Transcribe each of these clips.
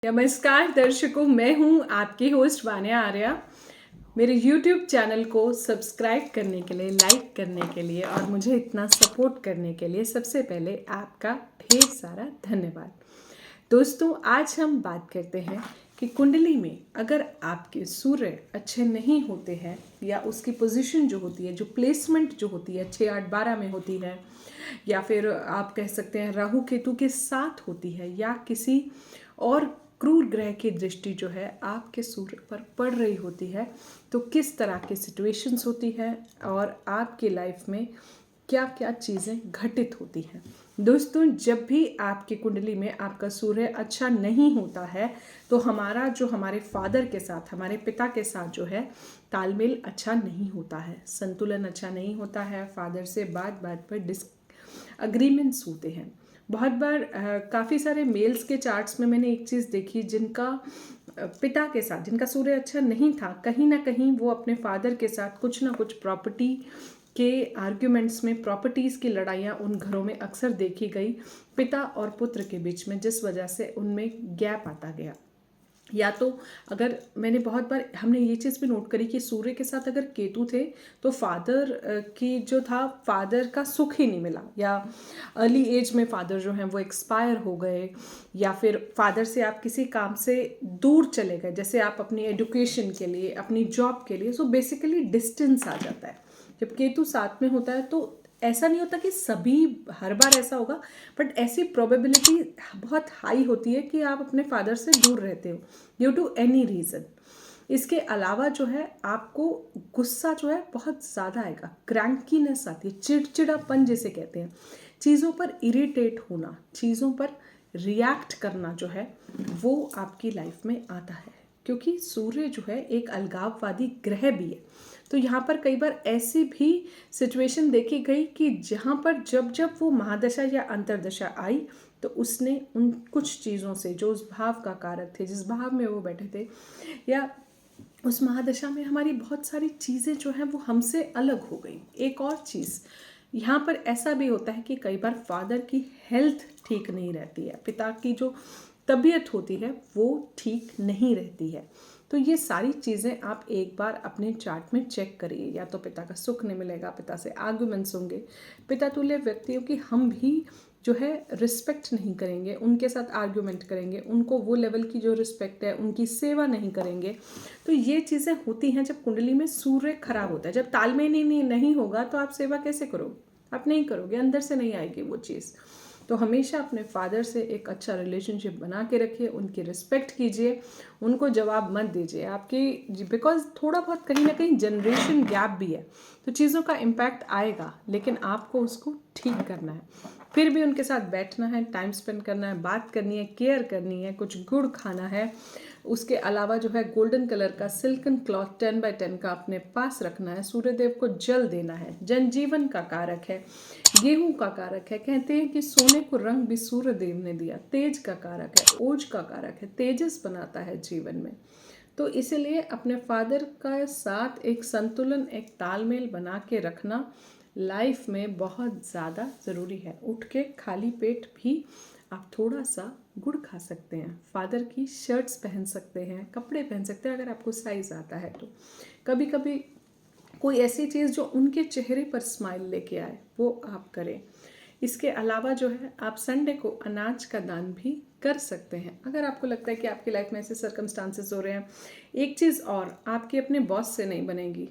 नमस्कार दर्शकों, मैं हूं आपकी होस्ट वान्या आर्या। मेरे YouTube चैनल को सब्सक्राइब करने के लिए, लाइक करने के लिए और मुझे इतना सपोर्ट करने के लिए सबसे पहले आपका ढेर सारा धन्यवाद। दोस्तों, आज हम बात करते हैं कि कुंडली में अगर आपके सूर्य अच्छे नहीं होते हैं या उसकी पोजीशन जो होती है, जो प्लेसमेंट जो होती है 6, 8, 12 में होती है, या फिर आप कह सकते हैं राहु केतु के साथ होती है, या किसी और क्रूर ग्रह की दृष्टि जो है आपके सूर्य पर पड़ रही होती है, तो किस तरह की सिचुएशंस होती है और आपकी लाइफ में क्या क्या चीज़ें घटित होती हैं। दोस्तों, जब भी आपकी कुंडली में आपका सूर्य अच्छा नहीं होता है तो हमारा जो हमारे फादर के साथ, हमारे पिता के साथ जो है तालमेल अच्छा नहीं होता है, संतुलन अच्छा नहीं होता है। फादर से बात बात पर अग्रीमेंट्स होते हैं। बहुत बार काफ़ी सारे मेल्स के चार्ट्स में मैंने एक चीज़ देखी, जिनका पिता के साथ, जिनका सूर्य अच्छा नहीं था, कहीं ना कहीं वो अपने फादर के साथ कुछ ना कुछ प्रॉपर्टी के आर्ग्यूमेंट्स में, प्रॉपर्टीज़ की लड़ाइयाँ उन घरों में अक्सर देखी गई, पिता और पुत्र के बीच में, जिस वजह से उनमें गैप आता गया। या तो अगर मैंने बहुत बार हमने ये चीज़ भी नोट करी कि सूर्य के साथ अगर केतु थे तो फादर की जो था, फादर का सुख ही नहीं मिला, या अर्ली एज में फादर जो हैं वो एक्सपायर हो गए, या फिर फादर से आप किसी काम से दूर चले गए, जैसे आप अपनी एजुकेशन के लिए, अपनी जॉब के लिए, सो बेसिकली डिस्टेंस आ जाता है। जब केतु साथ में होता है तो ऐसा नहीं होता कि सभी हर बार ऐसा होगा, बट ऐसी प्रोबेबिलिटी बहुत हाई होती है कि आप अपने फादर से दूर रहते हो ड्यू टू एनी रीज़न। इसके अलावा जो है आपको गुस्सा जो है बहुत ज़्यादा आएगा, क्रैंकीनेस आती है, चिड़चिड़ापन जिसे कहते हैं, चीज़ों पर इरिटेट होना, चीज़ों पर रिएक्ट करना जो है वो आपकी लाइफ में आता है, क्योंकि सूर्य जो है एक अलगाववादी ग्रह भी है। तो यहाँ पर कई बार ऐसी भी सिचुएशन देखी गई कि जहाँ पर जब जब वो महादशा या अंतरदशा आई तो उसने उन कुछ चीज़ों से, जो उस भाव का कारक थे, जिस भाव में वो बैठे थे, या उस महादशा में हमारी बहुत सारी चीज़ें जो हैं वो हमसे अलग हो गई। एक और चीज़ यहाँ पर ऐसा भी होता है कि कई बार फादर की हेल्थ ठीक नहीं रहती है, पिता की जो तबीयत होती है वो ठीक नहीं रहती है। तो ये सारी चीज़ें आप एक बार अपने चार्ट में चेक करिए। या तो पिता का सुख नहीं मिलेगा, पिता से आर्गुमेंट्स होंगे, पिता तुल्य व्यक्तियों की हम भी जो है रिस्पेक्ट नहीं करेंगे, उनके साथ आर्ग्यूमेंट करेंगे, उनको वो लेवल की जो रिस्पेक्ट है उनकी सेवा नहीं करेंगे। तो ये चीज़ें होती हैं जब कुंडली में सूर्य खराब होता है। जब तालमेल नहीं होगा तो आप सेवा कैसे करोगे? आप नहीं करोगे, अंदर से नहीं आएगी वो चीज़। तो हमेशा अपने फादर से एक अच्छा रिलेशनशिप बना के रखिए, उनकी रिस्पेक्ट कीजिए, उनको जवाब मत दीजिए आपकी, बिकॉज थोड़ा बहुत कहीं ना कहीं जनरेशन गैप भी है, तो चीज़ों का इम्पैक्ट आएगा, लेकिन आपको उसको ठीक करना है। फिर भी उनके साथ बैठना है, टाइम स्पेंड करना है, बात करनी है, केयर करनी है, कुछ गुड़ खाना है। उसके अलावा जो है गोल्डन कलर का सिल्कन क्लॉथ 10x10 का अपने पास रखना है। सूर्यदेव को जल देना है, जनजीवन का कारक है, गेहूं का कारक है। कहते हैं कि सोने को रंग भी सूर्यदेव ने दिया, तेज का कारक है, ओज का कारक है, तेजस बनाता है जीवन में। तो इसीलिए अपने फादर का साथ एक संतुलन, एक तालमेल बना के रखना लाइफ में बहुत ज़्यादा ज़रूरी है। उठ के खाली पेट भी आप थोड़ा सा गुड़ खा सकते हैं, फादर की शर्ट्स पहन सकते हैं, कपड़े पहन सकते हैं अगर आपको साइज़ आता है तो। कभी कभी कोई ऐसी चीज़ जो उनके चेहरे पर स्माइल लेके आए वो आप करें। इसके अलावा जो है आप संडे को अनाज का दान भी कर सकते हैं अगर आपको लगता है कि आपकी लाइफ में ऐसे सर्कमस्टांसेस हो रहे हैं। एक चीज़ और, आपकी अपने बॉस से नहीं बनेगी,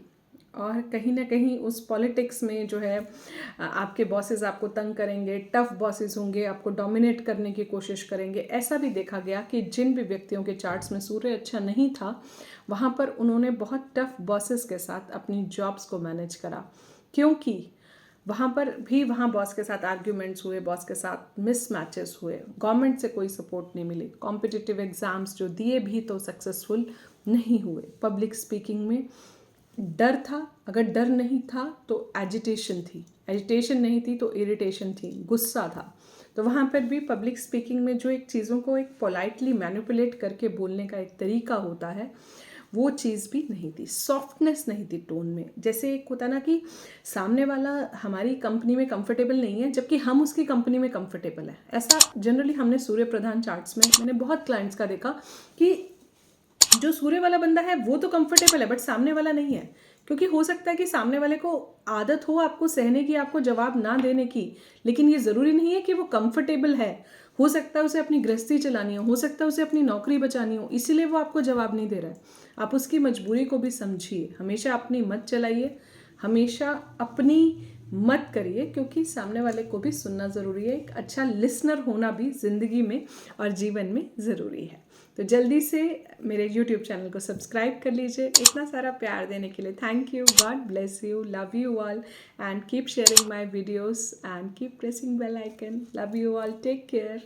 और कहीं ना कहीं उस पॉलिटिक्स में जो है आपके बॉसेस आपको तंग करेंगे, टफ बॉसेस होंगे, आपको डोमिनेट करने की कोशिश करेंगे। ऐसा भी देखा गया कि जिन भी व्यक्तियों के चार्ट्स में सूर्य अच्छा नहीं था, वहाँ पर उन्होंने बहुत टफ बॉसेस के साथ अपनी जॉब्स को मैनेज करा, क्योंकि वहाँ पर भी वहाँ बॉस के साथ आर्ग्यूमेंट्स हुए, बॉस के साथ मिसमैचेस हुए, गवर्नमेंट से कोई सपोर्ट नहीं मिली, कॉम्पिटिटिव एग्ज़ाम्स जो दिए भी तो सक्सेसफुल नहीं हुए, पब्लिक स्पीकिंग में डर था, अगर डर नहीं था तो एजिटेशन थी, एजिटेशन नहीं थी तो इरिटेशन थी, गुस्सा था। तो वहाँ पर भी पब्लिक स्पीकिंग में जो एक चीज़ों को एक पोलाइटली मैनिपुलेट करके बोलने का एक तरीका होता है, वो चीज़ भी नहीं थी, सॉफ्टनेस नहीं थी टोन में। जैसे एक होता ना कि सामने वाला हमारी कंपनी में कंफर्टेबल नहीं है जबकि हम उसकी कंपनी में कंफर्टेबल है। ऐसा जनरली हमने सूर्य प्रधान चार्ट्स में मैंने बहुत क्लाइंट्स का देखा कि जो सूर्य वाला बंदा है वो तो कंफर्टेबल है बट सामने वाला नहीं है, क्योंकि हो सकता है कि सामने वाले को आदत हो आपको सहने की, आपको जवाब ना देने की, लेकिन ये ज़रूरी नहीं है कि वो कंफर्टेबल है। हो सकता है उसे अपनी गृहस्थी चलानी हो सकता है उसे अपनी नौकरी बचानी हो, इसीलिए वो आपको जवाब नहीं दे रहा है। आप उसकी मजबूरी को भी समझिए, हमेशा अपनी मत चलाइए, हमेशा अपनी मत करिए, क्योंकि सामने वाले को भी सुनना ज़रूरी है। एक अच्छा लिसनर होना भी ज़िंदगी में और जीवन में ज़रूरी है। तो जल्दी से मेरे YouTube चैनल को सब्सक्राइब कर लीजिए। इतना सारा प्यार देने के लिए thank you. God bless you, love you all and keep sharing my videos and keep pressing bell icon. Love you all, take care.